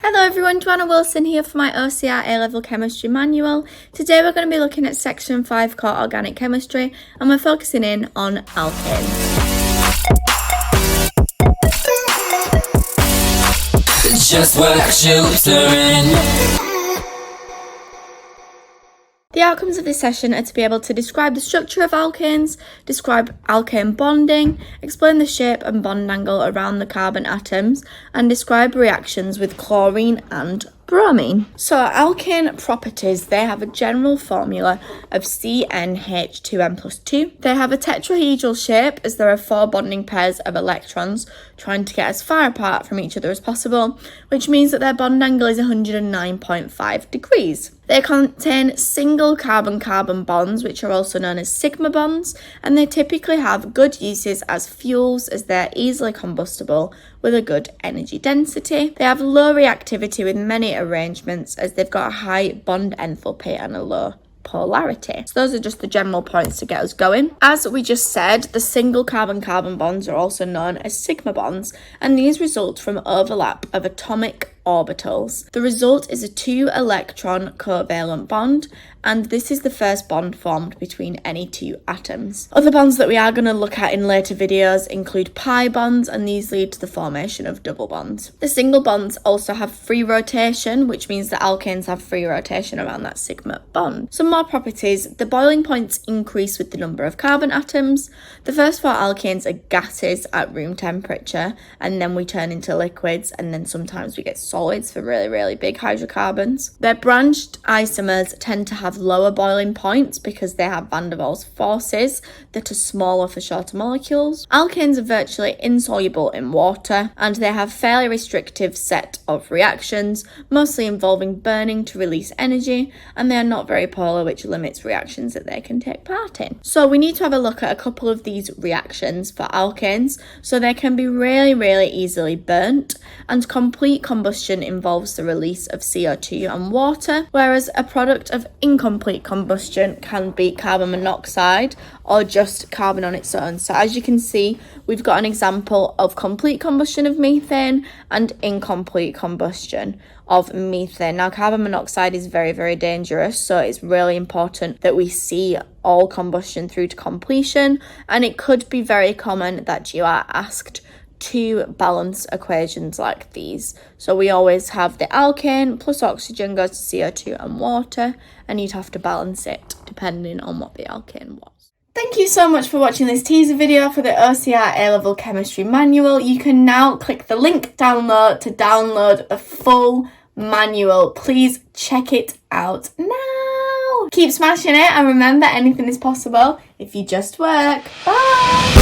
Hello everyone, Joanna Wilson here for my OCR A-Level Chemistry Manual. Today we're going to be looking at Section 5 Core Organic Chemistry and we're focusing in on alkanes. Just what you The outcomes of this session are to be able to describe the structure of alkanes, describe alkane bonding, explain the shape and bond angle around the carbon atoms, and describe reactions with chlorine and bromine. So alkane properties, they have a general formula of CnH2n plus 2. They have a tetrahedral shape as there are 4 bonding pairs of electrons trying to get as far apart from each other as possible, which means that their bond angle is 109.5 degrees. They contain single carbon-carbon bonds, which are also known as sigma bonds, and they typically have good uses as fuels as they're easily combustible with a good energy density. They have low reactivity with many arrangements as they've got a high bond enthalpy and a low polarity. So those are just the general points to get us going. As we just said, the single carbon-carbon bonds are also known as sigma bonds, and these result from overlap of atomic orbitals. The result is a 2-electron covalent bond, and this is the first bond formed between any 2 atoms. Other bonds that we are going to look at in later videos include pi bonds, and these lead to the formation of double bonds. The single bonds also have free rotation, which means that alkanes have free rotation around that sigma bond. Some more properties: the boiling points increase with the number of carbon atoms. The first 4 alkanes are gases at room temperature, and then we turn into liquids, and then sometimes we get solids for really big hydrocarbons. Their branched isomers tend to have lower boiling points because they have van der Waals forces that are smaller for shorter molecules. Alkanes are virtually insoluble in water, and they have fairly restrictive set of reactions, mostly involving burning to release energy, and they are not very polar, which limits reactions that they can take part in. So we need to have a look at a couple of these reactions for alkanes. So they can be really easily burnt, and complete combustion involves the release of CO2 and water, whereas a product of incomplete combustion can be carbon monoxide or just carbon on its own. So as you can see, we've got an example of complete combustion of methane and incomplete combustion of methane. Now, carbon monoxide is very dangerous, so it's really important that we see all combustion through to completion, and it could be very common that you are asked to balance equations like these. So we always have the alkane plus oxygen goes to CO2 and water, and you'd have to balance it depending on what the alkane was. Thank you so much for watching this teaser video for the OCR A-Level Chemistry Manual. You can now click the link download to download the full manual. Please check it out now. Keep smashing it, and remember, anything is possible if you just work. Bye!